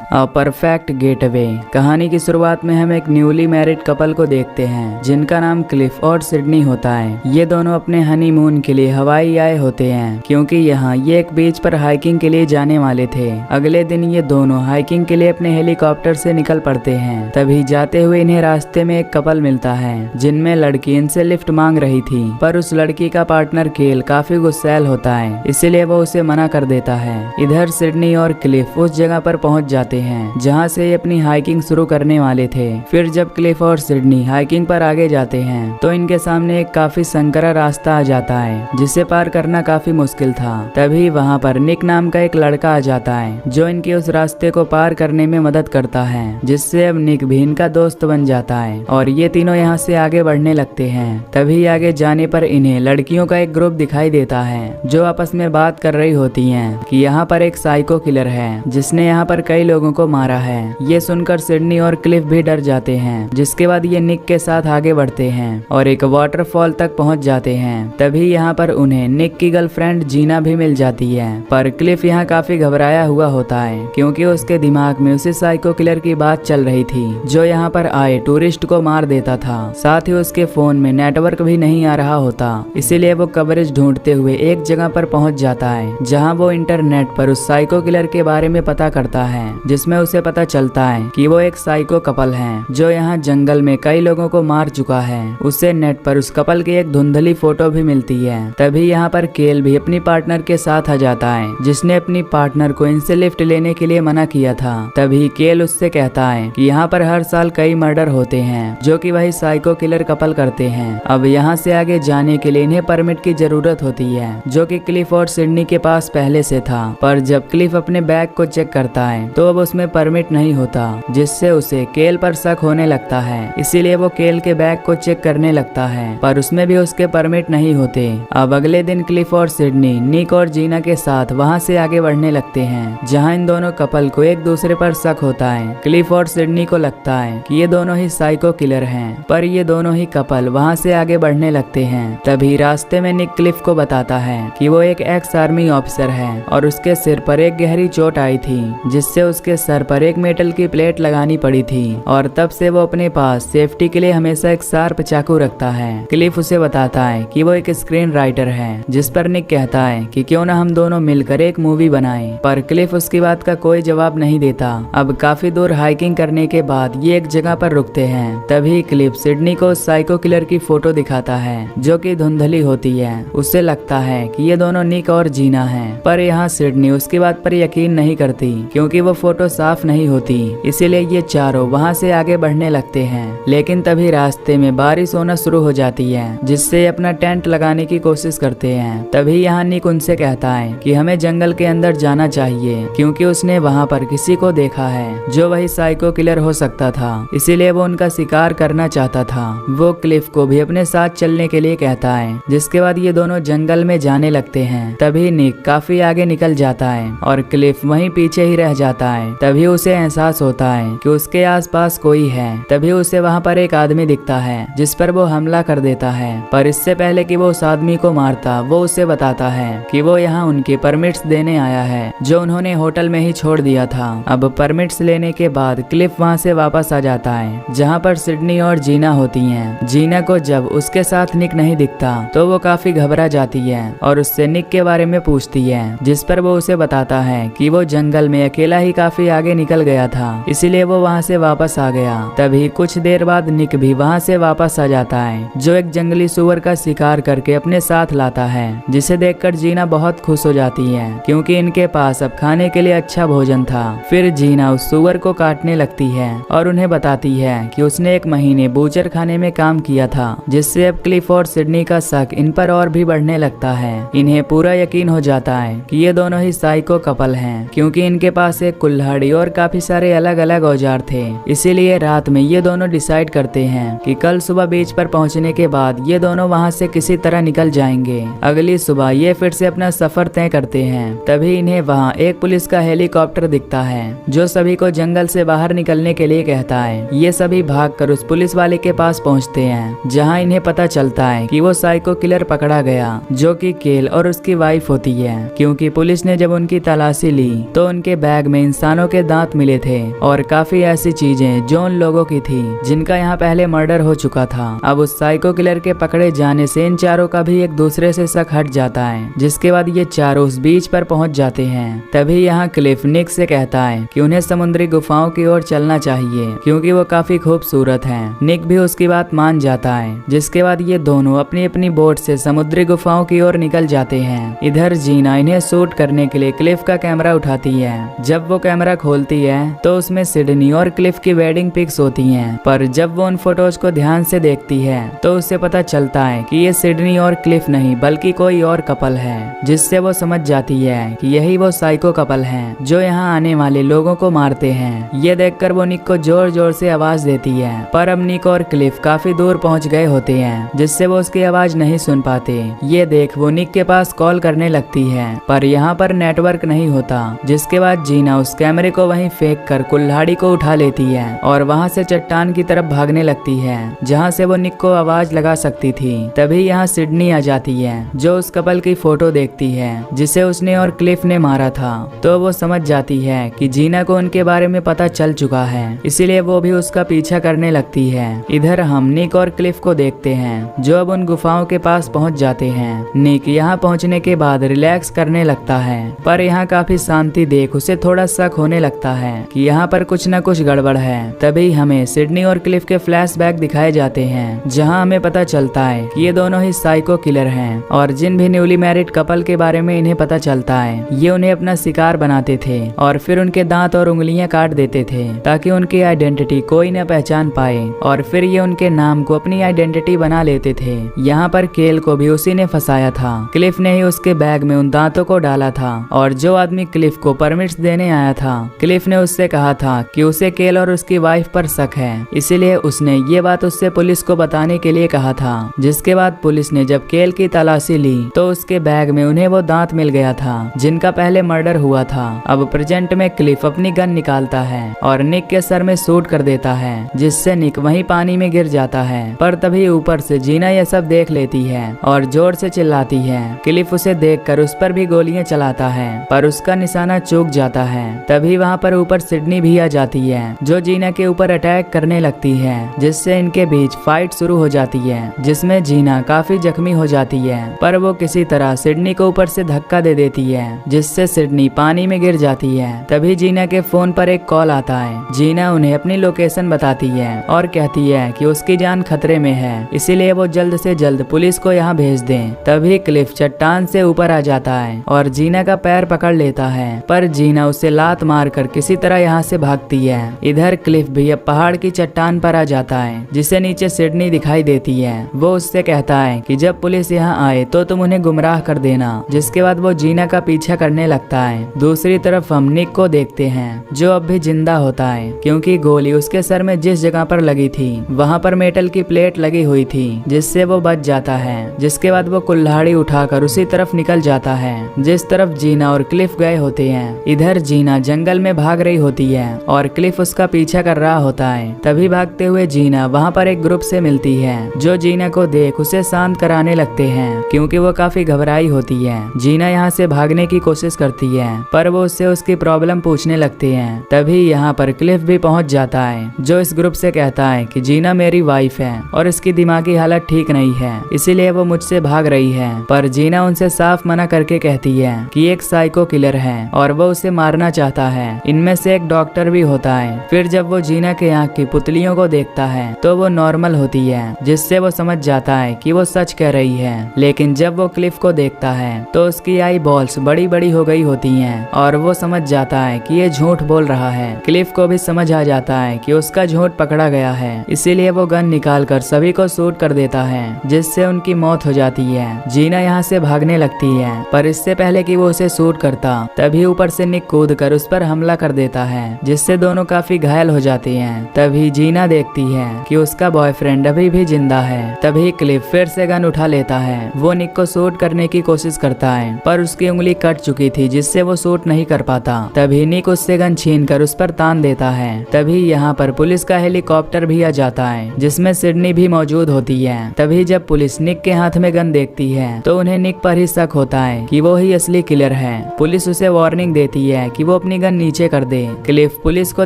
A perfect gateway. कहानी की शुरुआत में हम एक न्यूली मैरिड कपल को देखते हैं जिनका नाम क्लिफ और सिडनी होता है। ये दोनों अपने हनीमून के लिए हवाई आए होते हैं क्योंकि यहाँ ये एक बीच पर हाइकिंग के लिए जाने वाले थे। अगले दिन ये दोनों हाइकिंग के लिए अपने हेलीकॉप्टर से निकल पड़ते हैं। तभी जाते हुए इन्हें रास्ते में एक कपल मिलता है जिनमें लड़की इनसे लिफ्ट मांग रही थी, पर उस लड़की का पार्टनर केल काफी गुस्सैल होता है, इसीलिए वो उसे मना कर देता है। इधर सिडनी और क्लिफ उस जगह पर पहुंच जाते हैं जहां से ये अपनी हाइकिंग शुरू करने वाले थे। फिर जब क्लिफ और सिडनी हाइकिंग पर आगे जाते हैं तो इनके सामने एक काफी संकरा रास्ता आ जाता है जिसे पार करना काफी मुश्किल था। तभी वहां पर निक नाम का एक लड़का आ जाता है जो इनके उस रास्ते को पार करने में मदद करता है, जिससे अब निक भी इनका दोस्त बन जाता है और ये तीनों यहाँ से आगे बढ़ने लगते हैं। तभी आगे जाने पर इन्हें लड़कियों का एक ग्रुप दिखाई देता है जो आपस में बात कर रही होती हैं कि यहाँ पर एक साइको किलर है जिसने यहाँ पर कई लोगों को मारा है। ये सुनकर सिडनी और क्लिफ भी डर जाते हैं, जिसके बाद ये निक के साथ आगे बढ़ते हैं और एक वाटरफॉल तक पहुंच जाते हैं। तभी यहाँ पर उन्हें निक की गर्लफ्रेंड जीना भी मिल जाती है, पर क्लिफ यहाँ काफी घबराया हुआ होता है क्योंकि उसके दिमाग में उसी साइको किलर की बात चल रही थी जो यहाँ पर आए टूरिस्ट को मार देता था। साथ ही उसके फोन में नेटवर्क भी नहीं आ रहा होता, इसीलिए वो कवरेज ढूंढते हुए एक जगह पर पहुंच जाता है जहाँ वो इंटरनेट पर उस साइको किलर के बारे में पता करता है, जिसमें उसे पता चलता है कि वो एक साइको कपल है जो यहाँ जंगल में कई लोगों को मार चुका है। उसे नेट पर उस कपल की एक धुंधली फोटो भी मिलती है। तभी यहाँ पर केल भी अपनी पार्टनर के साथ आ जाता है जिसने अपनी पार्टनर को इनसे लिफ्ट लेने के लिए मना किया था। तभी केल उससे कहता है कि यहाँ पर हर साल कई मर्डर होते हैं जो कि वही साइको किलर कपल करते हैं। अब यहाँ से आगे जाने के लिए इन्हें परमिट की जरूरत होती है जो कि क्लिफ और सिडनी के पास पहले से था, पर जब क्लिफ अपने बैग को चेक करता है तो अब उसमें परमिट नहीं होता, जिससे उसे केल पर शक होने लगता है। इसीलिए वो केल के बैग को चेक करने लगता है, पर उसमें भी उसके परमिट नहीं होते। अब अगले दिन क्लिफ और सिडनी निक और जीना के साथ वहां से आगे बढ़ने लगते हैं जहां इन दोनों कपल को एक दूसरे पर शक होता है। क्लिफ और सिडनी को लगता है कि ये दोनों ही साइको किलर हैं, पर ये दोनों ही कपल वहां से आगे बढ़ने लगते हैं। तभी रास्ते में निक क्लिफ को बताता है कि वो एक एक्स आर्मी ऑफिसर है और उसके सिर पर एक गहरी चोट आई थी जिससे उसके सर पर एक मेटल की प्लेट लगानी पड़ी थी और तब से वो अपने पास सेफ्टी के लिए हमेशा एक शार्प चाकू रखता है। क्लिफ उसे बताता है कि वो एक स्क्रीन राइटर है, जिस पर निक कहता है कि क्यों ना हम दोनों मिलकर एक मूवी बनाएं, पर क्लिफ उसकी बात का कोई जवाब नहीं देता। अब काफी दूर हाइकिंग करने के बाद ये एक जगह पर रुकते हैं। तभी क्लिफ सिडनी को साइको किलर की फोटो दिखाता है जो कि धुंधली होती है। उससे लगता है कि ये दोनों निक और जीना है, पर यहाँ सिडनी उसकी बात पर यकीन नहीं करती क्योंकि वो फोटो साफ नहीं होती। इसीलिए ये चारों वहां से आगे बढ़ने लगते हैं, लेकिन तभी रास्ते में बारिश होना शुरू हो जाती है जिससे अपना टेंट लगाने की कोशिश करते हैं। तभी यहाँ निक उनसे कहता है कि हमें जंगल के अंदर जाना चाहिए क्योंकि उसने वहां पर किसी को देखा है जो वही साइको किलर हो सकता था, इसीलिए वो उनका शिकार करना चाहता था। वो क्लिफ को भी अपने साथ चलने के लिए कहता है, जिसके बाद ये दोनों जंगल में जाने लगते हैं। तभी निक काफी आगे निकल जाता है और क्लिफ वहीं पीछे ही रह जाता है। तभी उसे एहसास होता है कि उसके आसपास कोई है। तभी उसे वहां पर एक आदमी दिखता है जिस पर वो हमला कर देता है, पर इससे पहले कि वो उस आदमी को मारता वो उसे बताता है कि वो यहाँ उनके परमिट्स देने आया है जो उन्होंने होटल में ही छोड़ दिया था। अब परमिट्स लेने के बाद क्लिफ वहाँ से वापस आ जाता है जहाँ पर सिडनी और जीना होती हैं। जीना को जब उसके साथ निक नहीं दिखता तो वो काफी घबरा जाती है और उससे निक के बारे में पूछती है, जिस पर वो उसे बताता है कि वो जंगल में अकेला ही काफी आगे निकल गया था, इसीलिए वो वहाँ से वापस आ गया। तभी कुछ देर बाद निक भी वहाँ से वापस आ जाता है जो एक जंगली सुअर का शिकार करके अपने साथ लाता है, जिसे देखकर जीना बहुत खुश हो जाती है क्योंकि इनके पास अब खाने के लिए अच्छा भोजन था। फिर जीना उस सुअर को काटने लगती है और उन्हें बताती है कि उसने एक महीने बूचर खाने में काम किया था, जिससे अब क्लिफ और सिडनी का शक इन पर और भी बढ़ने लगता है। इन्हें पूरा यकीन हो जाता है कि ये दोनों ही साइको कपल हैं क्योंकि इनके पास एक कुल्हाड़ी और काफी सारे अलग अलग औजार थे। इसीलिए रात में ये दोनों डिसाइड करते हैं कि कल सुबह बीच पर पहुंचने के बाद ये दोनों वहां से किसी तरह निकल जाएंगे। अगली सुबह ये फिर से अपना सफर तय करते हैं। तभी इन्हें वहां एक पुलिस का हेलीकॉप्टर दिखता है जो सभी को जंगल से बाहर निकलने के लिए कहता है। ये सभी भागकर उस पुलिस वाले के पास पहुंचते हैं जहां इन्हें पता चलता है कि वो साइको किलर पकड़ा गया जो कि केल और उसकी वाइफ होती है, क्योंकि पुलिस ने जब उनकी तलाशी ली तो उनके बैग में इंसान इंसानों के दांत मिले थे और काफी ऐसी चीजें जो उन लोगों की थी जिनका यहाँ पहले मर्डर हो चुका था। अब उस साइको किलर के पकड़े जाने से इन चारों का भी एक दूसरे से शक हट जाता है, जिसके बाद ये चारों उस बीच पर पहुंच जाते हैं। तभी यहाँ क्लिफ निक से कहता है कि उन्हें समुद्री गुफाओं की ओर चलना चाहिए क्योंकि वो काफी खूबसूरत है। निक भी उसकी बात मान जाता है, जिसके बाद ये दोनों अपनी अपनी बोट से समुद्री गुफाओं की ओर निकल जाते हैं। इधर जीना इन्हें शूट करने के लिए क्लिफ का कैमरा उठाती है। जब वो कैमरा खोलती है तो उसमें सिडनी और क्लिफ की वेडिंग पिक्स होती हैं, पर जब वो उन फोटोज को ध्यान से देखती है तो उसे पता चलता है कि ये सिडनी और क्लिफ नहीं बल्कि कोई और कपल है, जिससे वो समझ जाती है कि यही वो साइको कपल हैं जो यहाँ आने वाले लोगों को मारते हैं। ये देखकर वो निक को जोर जोर से आवाज देती है, पर अब निक और क्लिफ काफी दूर पहुँच गए होते हैं, जिससे वो उसकी आवाज नहीं सुन पाते। ये देख वो निक के पास कॉल करने लगती है, पर यहाँ पर नेटवर्क नहीं होता, जिसके बाद जीना उस कैमरे को वहीं फेंक कर कुल्हाड़ी को उठा लेती है और वहाँ से चट्टान की तरफ भागने लगती है जहाँ से वो निक को आवाज लगा सकती थी। तभी यहाँ सिडनी आ जाती है जो उस कपल की फोटो देखती है जिसे उसने और क्लिफ ने मारा था, तो वो समझ जाती है कि जीना को उनके बारे में पता चल चुका है, इसीलिए वो भी उसका पीछा करने लगती है। इधर हम निक और क्लिफ को देखते हैं जो अब उन गुफाओं के पास पहुंच जाते हैं। निक यहाँ पहुंचने के बाद रिलैक्स करने लगता है, पर यहाँ काफी शांति देख उसे थोड़ा शक होने लगता है कि यहाँ पर कुछ न कुछ गड़बड़ है। तभी हमें सिडनी और क्लिफ के फ्लैशबैक दिखाए जाते हैं जहाँ हमें पता चलता है कि ये दोनों ही साइको किलर हैं और जिन भी न्यूली मैरिड कपल के बारे में इन्हें पता चलता है ये उन्हें अपना शिकार बनाते थे और फिर उनके दांत और उंगलियां काट देते थे ताकि उनकी आइडेंटिटी कोई न पहचान पाए, और फिर ये उनके नाम को अपनी आइडेंटिटी बना लेते थे। यहाँ पर केल को भी उसी ने फंसाया था। क्लिफ ने ही उसके बैग में उन दांतों को डाला था और जो आदमी क्लिफ को परमिट्स देने आया था, क्लिफ ने उससे कहा था कि उसे केल और उसकी वाइफ पर शक है, इसीलिए उसने ये बात उससे पुलिस को बताने के लिए कहा था। जिसके बाद पुलिस ने जब केल की तलाशी ली तो उसके बैग में उन्हें वो दांत मिल गया था जिनका पहले मर्डर हुआ था। अब प्रेजेंट में क्लिफ अपनी गन निकालता है और निक के सर में शूट कर देता है, जिससे निक वहीं पानी में गिर जाता है। पर तभी ऊपर से जीना यह सब देख लेती है और जोर से चिल्लाती है। क्लिफ उसे देखकर उस पर भी गोलियां चलाता है, पर उसका निशाना चूक जाता है। तभी वहाँ पर ऊपर सिडनी भी आ जाती है जो जीना के ऊपर अटैक करने लगती है, जिससे इनके बीच फाइट शुरू हो जाती है, जिसमें जीना काफी जख्मी हो जाती है। पर वो किसी तरह सिडनी को ऊपर से धक्का दे देती है, जिससे सिडनी पानी में गिर जाती है। तभी जीना के फोन पर एक कॉल आता है। जीना उन्हें अपनी लोकेशन बताती है और कहती है कि उसकी जान खतरे में है, इसीलिए वो जल्द से जल्द पुलिस को यहाँ भेज दें। तभी क्लिफ चट्टान से ऊपर आ जाता है और जीना का पैर पकड़ लेता है, पर जीना उसे लात मारकर किसी तरह यहाँ से भागती है। इधर क्लिफ भी अब पहाड़ की चट्टान पर आ जाता है, जिसे नीचे सिडनी दिखाई देती है। वो उससे कहता है कि जब पुलिस यहाँ आए तो तुम उन्हें गुमराह कर देना। जिसके बाद वो जीना का पीछा करने लगता है। दूसरी तरफ हम निक को देखते हैं जो अब भी जिंदा होता है, क्योंकि गोली उसके सर में जिस जगह पर लगी थी वहाँ पर मेटल की प्लेट लगी हुई थी, जिससे वो बच जाता है। जिसके बाद वो कुल्हाड़ी उठाकर उसी तरफ निकल जाता है जिस तरफ जीना और क्लिफ गए होते हैं। इधर जीना जंगल में भाग रही होती है और क्लिफ उसका पीछा कर रहा होता है। तभी भागते हुए जीना वहाँ पर एक ग्रुप से मिलती है जो जीना को देख उसे शांत कराने लगते हैं, क्योंकि वो काफी घबराई होती है। जीना यहाँ से भागने की कोशिश करती है, पर वो उससे उसकी प्रॉब्लम पूछने लगते हैं। तभी यहाँ पर क्लिफ भी पहुँच जाता है जो इस ग्रुप से कहता है कि जीना मेरी वाइफ है और इसकी दिमागी हालत ठीक नहीं है, इसीलिए वो मुझसे भाग रही है। पर जीना उनसे साफ मना करके कहती है कि एक साइको किलर है और वो उसे मारना चाहता है। इनमें से एक डॉक्टर भी होता है। फिर जब वो जीना के आँख की पुतलियों को देखता है तो वो नॉर्मल होती है, जिससे वो समझ जाता है कि वो सच कह रही है। लेकिन जब वो क्लिफ को देखता है तो उसकी आई बॉल्स बड़ी बड़ी हो गई होती हैं और वो समझ जाता है कि ये झूठ बोल रहा है। क्लिफ को भी समझ आ जाता है कि उसका झूठ पकड़ा गया है, इसीलिए वो गन निकालकर सभी को शूट कर देता है, जिससे उनकी मौत हो जाती है। जीना यहाँ से भागने लगती है, पर इससे पहले कि वो उसे शूट करता तभी ऊपर से निक कूद कर उस पर हमला कर देता है, जिससे दोनों काफी घायल हो जाते हैं। तभी जीना देखती है कि उसका बॉयफ्रेंड अभी भी जिंदा है। तभी क्लिफ फिर से गन उठा लेता है। वो निक को शूट करने की कोशिश करता है, पर उसकी उंगली कट चुकी थी, जिससे वो शूट नहीं कर पाता। तभी निक उससे गन छीन कर उस पर तान देता है। तभी यहाँ पर पुलिस का हेलीकॉप्टर भी आ जाता है, जिसमें सिडनी भी मौजूद होती है। तभी जब पुलिस निक के हाथ में गन देखती है तो उन्हें निक पर ही शक होता है कि वो ही असली किलर है। पुलिस उसे वार्निंग देती है कि वो अपनी गन नीचे कर दे। क्लिफ पुलिस को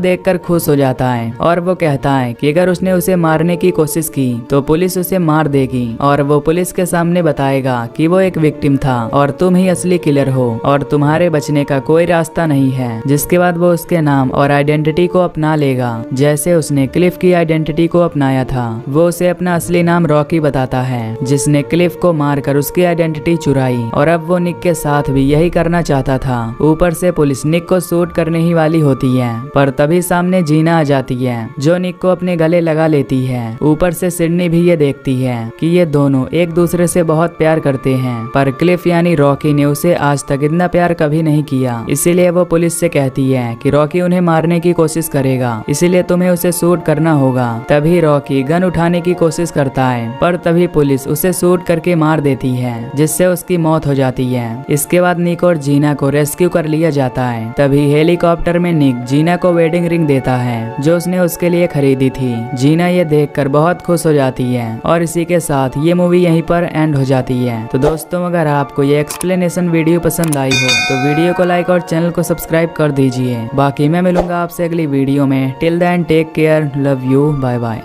देखकर खुश हो जाता है और वो कहता है कि अगर उसने उसे मारने की कोशिश की तो पुलिस उसे मार देगी और वो पुलिस के सामने बताएगा कि वो एक विक्टिम था और तुम ही असली किलर हो और तुम्हारे बचने का कोई रास्ता नहीं है। जिसके बाद वो उसके नाम और आइडेंटिटी को अपना लेगा, जैसे उसने क्लिफ की आइडेंटिटी को अपनाया था। वो उसे अपना असली नाम रॉकी बताता है, जिसने क्लिफ को मारकर उसकी आइडेंटिटी चुराई और अब वो निक के साथ भी यही करना चाहता था। ऊपर से पुलिस निक को शूट करने ही वाली होती है, पर तभी सामने जीना आ जाती है जो निक को अपने गले लगा लेती है। ऊपर से सिडनी भी ये देखती है कि ये दोनों एक दूसरे से बहुत प्यार करते हैं, पर क्लिफ यानी रॉकी ने उसे आज तक इतना प्यार कभी नहीं किया। इसीलिए वो पुलिस से कहती है कि रॉकी उन्हें मारने की कोशिश करेगा, इसीलिए तुम्हें उसे शूट करना होगा। तभी रॉकी गन उठाने की कोशिश करता है, पर तभी पुलिस उसे शूट करके मार देती है, जिससे उसकी मौत हो जाती है। इसके बाद निक और जीना को रेस्क्यू कर लिया जाता है। तभी हेलीकॉप्टर में निक जीना को वेडिंग रिंग देता है जो उसने उसके लिए खरीदी थी। जीना ये देखकर बहुत खुश हो जाती है और इसी के साथ ये मूवी यहीं पर एंड हो जाती है। तो दोस्तों, अगर आपको ये एक्सप्लेनेशन वीडियो पसंद आई हो तो वीडियो को लाइक और चैनल को सब्सक्राइब कर दीजिए। बाकी मैं मिलूंगा आपसे अगली वीडियो में। Till then take care, love you, bye bye.